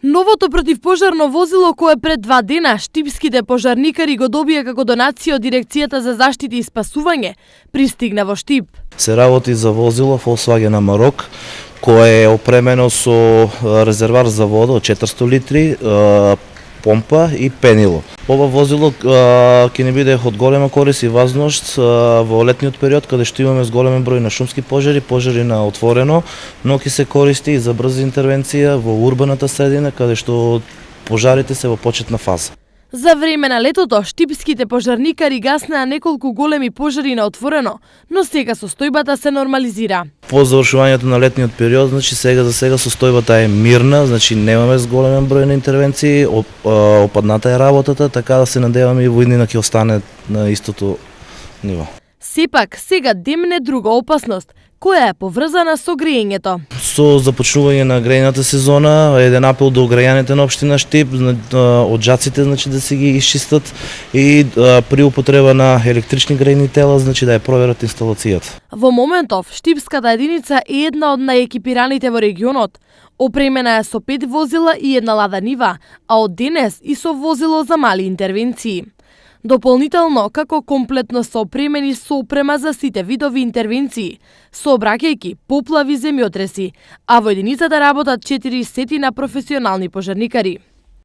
Новото противпожарно возило кое пред 2 дена штипските пожарникари го добија како донација од Дирекцијата за заштита и спасување, пристигна во Штип. Се работи за возило Volkswagen Amarok, кое е опремено со резервар за вода од 400 литри, помпа и пенило. Ова возило ќе ни биде од голема корист и важност во летниот период, каде што имаме зголемен број на шумски пожари, пожари на отворено, но ќе се користи и за брза интервенција во урбаната средина, каде што пожарите се во почетна фаза. За време на летото, штипските пожарникари гаснеа неколку големи пожари на отворено, но сега состојбата се нормализира. По завршувањето на летниот период, значи сега состојбата е мирна, значи немаме зголемен број на интервенции, опадната е работата, така да се надеваме и во иднина ќе остане на истото ниво. Сепак, сега демне друга опасност, која е поврзана со грејењето. Со започнување на грејната сезона, еден апел до граѓаните на општина Штип, оджаците значи да се ги исчистат и при употреба на електрични грејни тела, значи да ја проверат инсталацијата. Во моментов, Штипската единица е една од најекипираните во регионот. Опремена е со 5 возила и една лада нива, а од денес и со возило за мали интервенции. Дополнително, како комплетно се опремени со опрема за сите видови интервенции, сообраќајќи поплави, земјотреси, а во единицата работат 400 професионални пожарникари.